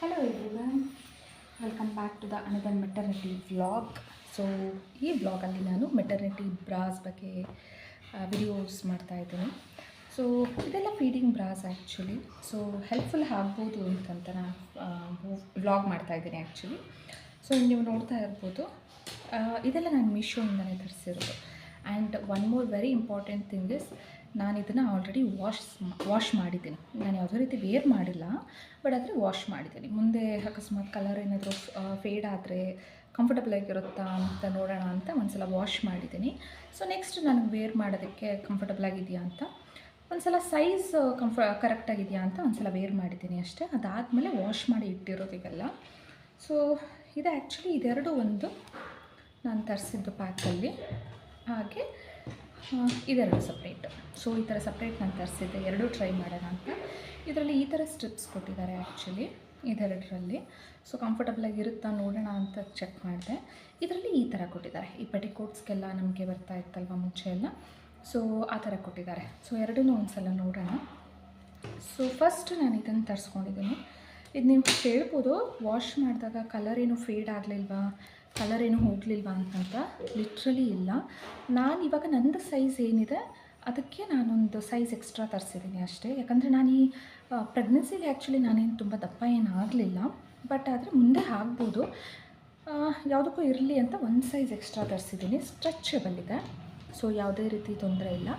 Hello everyone, welcome back to the another maternity vlog. So ಈ ವ್ಲಾಗಲ್ಲಿ ನಾನು maternity brass ಬಗ್ಗೆ ವಿಡಿಯೋಸ್ ಮಾಡ್ತಾ ಇದ್ದೀನಿ. ಸೊ ಇದೆಲ್ಲ feeding brass actually. So helpful ಆಗ್ಬೋದು ಅಂತಂತ ನಾನು ವ್ಲಾಗ್ ಮಾಡ್ತಾ ಇದ್ದೀನಿ ಆ್ಯಕ್ಚುಲಿ. ಸೊ ನೀವು ನೋಡ್ತಾ ಇರ್ಬೋದು, ಇದೆಲ್ಲ ನಾನು ಮೀಶೋಯಿಂದನೇ ತರಿಸಿರೋದು. And one more very important thing is, ನಾನು ಇದನ್ನು ಆಲ್ರೆಡಿ ವಾಶ್ ಮಾಡಿದ್ದೀನಿ. ನಾನು ಯಾವುದೇ ರೀತಿ ವೇರ್ ಮಾಡಿಲ್ಲ, ಬಟ್ ಆದರೆ ವಾಶ್ ಮಾಡಿದ್ದೀನಿ. ಮುಂದೆ ಅಕಸ್ಮಾತ್ ಕಲರ್ ಏನಾದರೂ ಫೇಡ್ ಆದರೆ ಕಂಫರ್ಟಬಲ್ ಆಗಿರುತ್ತಾ ಅಂತ ನೋಡೋಣ ಅಂತ ಒಂದು ಸಲ ವಾಶ್ ಮಾಡಿದ್ದೀನಿ. ಸೊ ನೆಕ್ಸ್ಟ್ ನನಗೆ ವೇರ್ ಮಾಡೋದಕ್ಕೆ ಕಂಫರ್ಟಬಲ್ ಆಗಿದೆಯಾ ಅಂತ ಒಂದು ಸಲ ಸೈಜ್ ಕರೆಕ್ಟಾಗಿದೆಯಾ ಅಂತ ಒಂದು ಸಲ ವೇರ್ ಮಾಡಿದ್ದೀನಿ ಅಷ್ಟೇ. ಅದಾದಮೇಲೆ ವಾಶ್ ಮಾಡಿ ಇಟ್ಟಿರೋದು ಇವೆಲ್ಲ. ಸೊ ಇದು ಆ್ಯಕ್ಚುಲಿ ಇದೆರಡು ಒಂದು ನಾನು ತರಿಸಿದ್ದು ಪ್ಯಾಕಲ್ಲಿ, ಹಾಗೆ ಇದೆರಡು ಸಪ್ರೇಟ್. ಸೊ ಈ ಥರ ಸಪ್ರೇಟ್ ನಾನು ತರಿಸಿದ್ದೆ, ಎರಡೂ ಟ್ರೈ ಮಾಡೋಣ ಅಂತ. ಇದರಲ್ಲಿ ಈ ಥರ ಸ್ಟ್ರಿಪ್ಸ್ ಕೊಟ್ಟಿದ್ದಾರೆ ಆ್ಯಕ್ಚುಲಿ ಇದೆರಡರಲ್ಲಿ. ಸೊ ಕಂಫರ್ಟಬಲಾಗಿ ಇರುತ್ತಾ ನೋಡೋಣ ಅಂತ ಚೆಕ್ ಮಾಡಿದೆ. ಇದರಲ್ಲಿ ಈ ಥರ ಕೊಟ್ಟಿದ್ದಾರೆ. ಈ ಪೆಟಿಕೋಟ್ಸ್ಗೆಲ್ಲ ನಮಗೆ ಬರ್ತಾ ಇತ್ತಲ್ವ ಮುಂಚೆ ಎಲ್ಲ, ಸೊ ಆ ಥರ ಕೊಟ್ಟಿದ್ದಾರೆ. ಸೊ ಎರಡೂ ಒಂದು ಸಲ ನೋಡೋಣ. ಸೊ ಫಸ್ಟ್ ನಾನು ಇದನ್ನು ತರಿಸ್ಕೊಂಡಿದ್ದೀನಿ. ಇದು ನೀವು ಹೇಳ್ಬೋದು, ವಾಶ್ ಮಾಡಿದಾಗ ಕಲರ್ ಏನು ಫೇಡ್ ಆಗಲಿಲ್ವಾ, ಕಲರ್ ಏನು ಹೋಗಲಿಲ್ವಾ ಅಂತಂತ. ಲಿಟ್ರಲಿ ಇಲ್ಲ. ನಾನು ಇವಾಗ ನಂದು ಸೈಜ್ ಏನಿದೆ ಅದಕ್ಕೆ ನಾನೊಂದು ಸೈಜ್ ಎಕ್ಸ್ಟ್ರಾ ತರಿಸಿದ್ದೀನಿ ಅಷ್ಟೇ. ಯಾಕಂದರೆ ನಾನು ಈ ಪ್ರೆಗ್ನೆನ್ಸಿಲಿ ಆ್ಯಕ್ಚುಲಿ ನಾನೇನು ತುಂಬ ದಪ್ಪ ಏನು ಆಗಲಿಲ್ಲ, ಬಟ್ ಆದರೆ ಮುಂದೆ ಆಗ್ಬೋದು, ಯಾವುದಕ್ಕೂ ಇರಲಿ ಅಂತ ಒಂದು ಸೈಜ್ ಎಕ್ಸ್ಟ್ರಾ ತರಿಸಿದ್ದೀನಿ. ಸ್ಟ್ರೆಚಬಲ್ ಇದೆ, ಸೊ ಯಾವುದೇ ರೀತಿ ತೊಂದರೆ ಇಲ್ಲ.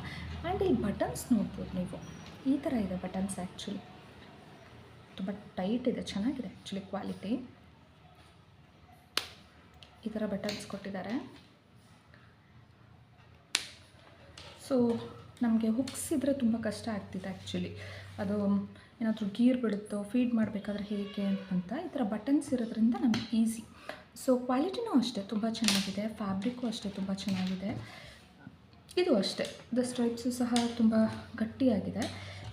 ಆ್ಯಂಡ್ ಈ ಬಟನ್ಸ್ ನೋಡ್ಬೋದು ನೀವು, ಈ ಥರ ಇದೆ ಬಟನ್ಸ್. ಆ್ಯಕ್ಚುಲಿ ತುಂಬ ಟೈಟ್ ಇದೆ, ಚೆನ್ನಾಗಿದೆ ಆ್ಯಕ್ಚುಲಿ ಕ್ವಾಲಿಟಿ. ಈ ಥರ ಬಟನ್ಸ್ ಕೊಟ್ಟಿದ್ದಾರೆ. ಸೊ ನಮಗೆ ಹುಕ್ಸ್ ಇದ್ದರೆ ತುಂಬ ಕಷ್ಟ ಆಗ್ತಿದೆ ಆ್ಯಕ್ಚುಲಿ. ಅದು ಏನಾದರೂ ಗೀರ್ ಬಿಡುತ್ತೋ, ಫೀಡ್ ಮಾಡಬೇಕಾದ್ರೆ ಹೇಗೆ ಅಂತ. ಈ ಥರ ಬಟನ್ಸ್ ಇರೋದ್ರಿಂದ ನಮಗೆ ಈಸಿ. ಸೊ ಕ್ವಾಲಿಟಿನೂ ಅಷ್ಟೇ ತುಂಬ ಚೆನ್ನಾಗಿದೆ, ಫ್ಯಾಬ್ರಿಕ್ಕು ಅಷ್ಟೇ ತುಂಬ ಚೆನ್ನಾಗಿದೆ. ಇದು ಅಷ್ಟೇ, ದ ಸ್ಟ್ರೈಪ್ಸು ಸಹ ತುಂಬ ಗಟ್ಟಿಯಾಗಿದೆ.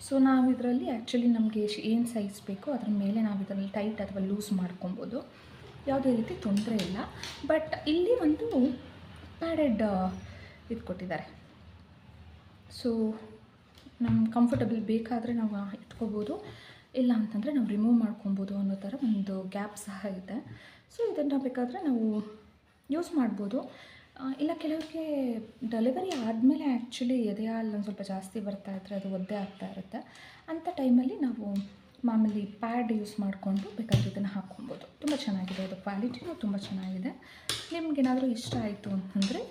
ಸೊ ನಾವು ಇದರಲ್ಲಿ ಆ್ಯಕ್ಚುಲಿ ನಮಗೆ ಏನು ಸೈಜ್ ಬೇಕೋ ಅದ್ರ ಮೇಲೆ ನಾವು ಇದರಲ್ಲಿ ಟೈಟ್ ಅಥವಾ ಲೂಸ್ ಮಾಡ್ಕೊಬೋದು, ಯಾವುದೇ ರೀತಿ ತೊಂದರೆ ಇಲ್ಲ. ಬಟ್ ಇಲ್ಲಿ ಒಂದು ಪ್ಯಾಡೆಡ್ ಇದು ಕೊಟ್ಟಿದ್ದಾರೆ. ಸೊ ನಮ್ಗೆ ಕಂಫರ್ಟಬಲ್ ಬೇಕಾದರೆ ನಾವು ಇಟ್ಕೋಬೋದು, ಇಲ್ಲ ಅಂತಂದರೆ ನಾವು ರಿಮೂವ್ ಮಾಡ್ಕೊಬೋದು ಅನ್ನೋ ಥರ ಒಂದು ಗ್ಯಾಪ್ ಸಹ ಇದೆ. ಸೊ ಇದನ್ನು ಬೇಕಾದರೆ ನಾವು ಯೂಸ್ ಮಾಡ್ಬೋದು. ಇಲ್ಲ ಕೆಲವರಿಗೆ ಡೆಲಿವರಿ ಆದಮೇಲೆ ಆ್ಯಕ್ಚುಲಿ ಎದೆ ಹಾಲು ಒಂದು ಸ್ವಲ್ಪ ಜಾಸ್ತಿ ಬರ್ತಾಯಿದ್ರೆ ಅದು ಒದ್ದೆ ಆಗ್ತಾ ಇರುತ್ತೆ. ಅಂಥ ಟೈಮಲ್ಲಿ ನಾವು ಮಾಮೂಲಿ ಪ್ಯಾಡ್ ಯೂಸ್ ಮಾಡಿಕೊಂಡು ಬೇಕಾದರೆ ಇದನ್ನು ಹಾಕ್ಕೊಬೋದು. ತುಂಬ ಚೆನ್ನಾಗಿದೆ, ಅದು ಕ್ವಾಲಿಟಿನೂ ತುಂಬ ಚೆನ್ನಾಗಿದೆ. ನಿಮಗೇನಾದರೂ ಇಷ್ಟ ಆಯಿತು ಅಂತಂದರೆ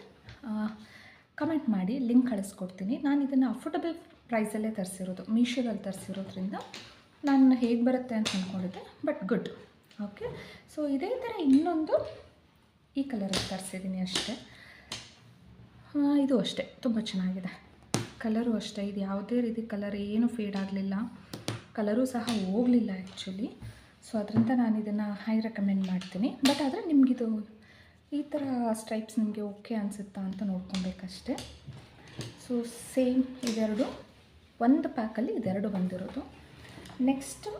ಕಮೆಂಟ್ ಮಾಡಿ, ಲಿಂಕ್ ಕಳಿಸ್ಕೊಡ್ತೀನಿ. ನಾನು ಇದನ್ನು ಅಫೋರ್ಡಬಲ್ ಪ್ರೈಸಲ್ಲೇ ತರಿಸಿರೋದು, ಮೀಶೋದಲ್ಲಿ ತರಿಸಿರೋದ್ರಿಂದ ನಾನು ಹೇಗೆ ಬರುತ್ತೆ ಅಂತ ಅಂದ್ಕೊಂಡಿದ್ದೆ, ಬಟ್ ಗುಡ್. ಓಕೆ, ಸೊ ಇದೇ ಥರ ಇನ್ನೊಂದು ಈ ಕಲರಲ್ಲಿ ತರಿಸಿದ್ದೀನಿ ಅಷ್ಟೇ. ಇದು ಅಷ್ಟೇ ತುಂಬ ಚೆನ್ನಾಗಿದೆ, ಕಲರು ಅಷ್ಟೇ. ಇದು ಯಾವುದೇ ರೀತಿ ಕಲರ್ ಏನು ಫೇಡ್ ಆಗಲಿಲ್ಲ, ಕಲರೂ ಸಹ ಹೋಗಲಿಲ್ಲ ಆ್ಯಕ್ಚುಲಿ. ಸೊ ಅದರಿಂದ ನಾನು ಇದನ್ನು ಹೈ ರೆಕಮೆಂಡ್ ಮಾಡ್ತೀನಿ. ಬಟ್ ಆದರೆ ನಿಮಗಿದು ಈ ಥರ ಸ್ಟ್ರೈಪ್ಸ್ ನಿಮಗೆ ಓಕೆ ಅನಿಸುತ್ತಾ ಅಂತ ನೋಡ್ಕೊಬೇಕಷ್ಟೆ. ಸೊ ಸೇಮ್ ಇದೆರಡು ಒಂದು ಪ್ಯಾಕಲ್ಲಿ ಇದೆರಡು ಬಂದಿರೋದು. ನೆಕ್ಸ್ಟು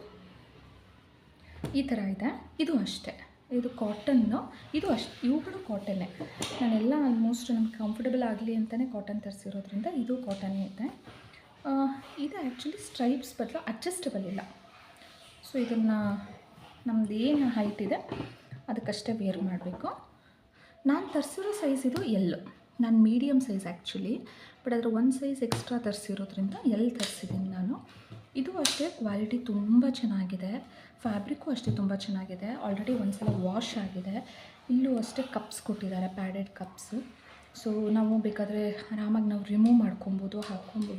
ಈ ಥರ ಇದೆ, ಇದು ಅಷ್ಟೇ. ಇದು ಕಾಟನ್ನು, ಇದು ಅಷ್ಟು, ಇವುಗಳು ಕಾಟನ್ನೇ. ನಾನೆಲ್ಲ ಆಲ್ಮೋಸ್ಟ್ ನಮ್ಗೆ ಕಂಫರ್ಟಬಲ್ ಆಗಲಿ ಅಂತಲೇ ಕಾಟನ್ ತರಿಸಿರೋದ್ರಿಂದ ಇದು ಕಾಟನ್ನೇ ಇದೆ. ಇದು ಆ್ಯಕ್ಚುಲಿ ಸ್ಟ್ರೈಪ್ಸ್ ಬದಲು ಅಡ್ಜಸ್ಟಬಲ್ ಇಲ್ಲ. ಸೊ ಇದನ್ನು ನಮ್ಮದು ಏನು ಹೈಟ್ ಇದೆ ಅದಕ್ಕಷ್ಟೇ ವೇರ್ ಮಾಡಬೇಕು. ನಾನು ತರಿಸಿರೋ ಸೈಜ್ ಇದು ಎಲ್, ನಾನು ಮೀಡಿಯಮ್ ಸೈಜ್ ಆ್ಯಕ್ಚುಲಿ, ಬಟ್ ಅದರ ಒಂದು ಸೈಜ್ ಎಕ್ಸ್ಟ್ರಾ ತರಿಸಿರೋದ್ರಿಂದ ಎಲ್ ತರಿಸಿದ್ದೀನಿ ನಾನು. ಇದು ಅಷ್ಟೇ ಕ್ವಾಲಿಟಿ ತುಂಬ ಚೆನ್ನಾಗಿದೆ, ಫ್ಯಾಬ್ರಿಕ್ಕು ಅಷ್ಟೇ ತುಂಬ ಚೆನ್ನಾಗಿದೆ. ಆಲ್ರೆಡಿ ಒಂದು ಸಲ ವಾಶ್ ಆಗಿದೆ. ಇಲ್ಲೂ ಅಷ್ಟೇ ಕಪ್ಸ್ ಕೊಟ್ಟಿದ್ದಾರೆ, ಪ್ಯಾಡೆಡ್ ಕಪ್ಸು. ಸೊ ನಾವು ಬೇಕಾದರೆ ಆರಾಮಾಗಿ ನಾವು ರಿಮೂವ್ ಮಾಡ್ಕೊಬೋದು,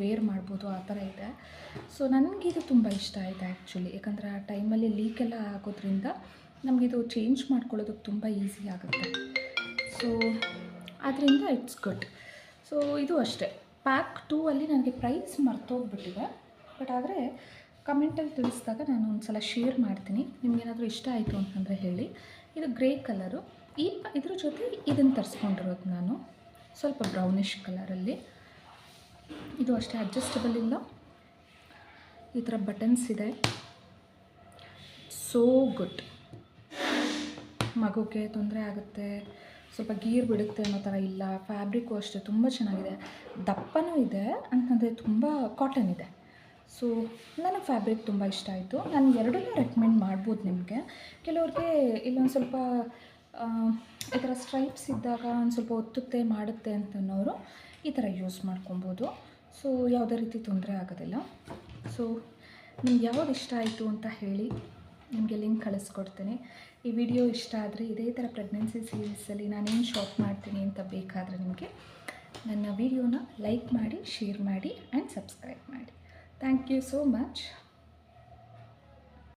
ವೇರ್ ಮಾಡ್ಬೋದು, ಆ ಥರ ಇದೆ. ಸೊ ನನಗಿದು ತುಂಬ ಇಷ್ಟ ಆಯಿತು ಆ್ಯಕ್ಚುಲಿ. ಯಾಕಂದರೆ ಆ ಟೈಮಲ್ಲಿ ಲೀಕೆಲ್ಲ ಆಗೋದ್ರಿಂದ ನಮಗಿದು ಚೇಂಜ್ ಮಾಡ್ಕೊಳ್ಳೋದಕ್ಕೆ ತುಂಬ ಈಸಿ ಆಗುತ್ತೆ. ಸೊ ಅದರಿಂದ ಇಟ್ಸ್ ಗುಡ್. ಸೊ ಇದು ಅಷ್ಟೇ. ಪ್ಯಾಕ್ 2 ಅಲ್ಲಿ ನನಗೆ ಪ್ರೈಸ್ ಮರ್ತೋಗ್ಬಿಟ್ಟಿದೆ, ಬಟ್ ಆದರೆ ಕಮೆಂಟಲ್ಲಿ ತಿಳಿಸಿದಾಗ ನಾನು ಒಂದು ಸಲ ಶೇರ್ ಮಾಡ್ತೀನಿ. ನಿಮಗೇನಾದರೂ ಇಷ್ಟ ಆಯಿತು ಅಂತಂದರೆ ಹೇಳಿ. ಇದು ಗ್ರೇ ಕಲರು. ಇದ್ರ ಜೊತೆ ಇದನ್ನು ತರಿಸ್ಕೊಂಡಿರೋದು ನಾನು, ಸ್ವಲ್ಪ ಬ್ರೌನಿಷ್ ಕಲರಲ್ಲಿ. ಇದು ಅಷ್ಟೇ ಅಡ್ಜಸ್ಟಬಲ್ ಇಲ್ಲ. ಈ ಥರ ಬಟನ್ಸ್ ಇದೆ, ಸೋ ಗುಡ್. ಮಗುಗೆ ತೊಂದರೆ ಆಗುತ್ತೆ, ಸ್ವಲ್ಪ ಗೀರ್ ಬಿಡುತ್ತೆ ಅನ್ನೋ ಥರ ಇಲ್ಲ. ಫ್ಯಾಬ್ರಿಕ್ಕು ಅಷ್ಟೇ ತುಂಬ ಚೆನ್ನಾಗಿದೆ, ದಪ್ಪನೂ ಇದೆ ಅಂತಂದರೆ ತುಂಬ ಕಾಟನ್ ಇದೆ. ಸೊ ನನಗೆ ಫ್ಯಾಬ್ರಿಕ್ ತುಂಬ ಇಷ್ಟ ಆಯಿತು. ನಾನು ಎರಡನ್ನೂ ರೆಕಮೆಂಡ್ ಮಾಡ್ಬೋದು ನಿಮಗೆ. ಕೆಲವ್ರಿಗೆ ಇಲ್ಲೊಂದು ಸ್ವಲ್ಪ ಈ ಥರ ಸ್ಟ್ರೈಪ್ಸ್ ಇದ್ದಾಗ ಒಂದು ಸ್ವಲ್ಪ ಒತ್ತುತ್ತೆ ಮಾಡುತ್ತೆ ಅಂತನ್ನೋರು ಈ ಥರ ಯೂಸ್ ಮಾಡ್ಕೊಬೋದು. ಸೊ ಯಾವುದೇ ರೀತಿ ತೊಂದರೆ ಆಗೋದಿಲ್ಲ. ಸೊ ನಿಮ್ಗೆ ಯಾವ್ದು ಇಷ್ಟ ಆಯಿತು ಅಂತ ಹೇಳಿ, ನಿಮಗೆ ಲಿಂಕ್ ಕಳಿಸ್ಕೊಡ್ತೀನಿ. ಈ ವಿಡಿಯೋ ಇಷ್ಟ ಆದರೆ ಇದೇ ಥರ ಪ್ರೆಗ್ನೆನ್ಸಿ ಸೀರೀಸಲ್ಲಿ ನಾನೇನು ಶಾಪ್ ಮಾಡ್ತೀನಿ ಅಂತ ಬೇಕಾದರೆ ನಿಮಗೆ ನನ್ನ ವಿಡಿಯೋನ ಲೈಕ್ ಮಾಡಿ, ಶೇರ್ ಮಾಡಿ ಆ್ಯಂಡ್ ಸಬ್ಸ್ಕ್ರೈಬ್ ಮಾಡಿ. Thank you so much.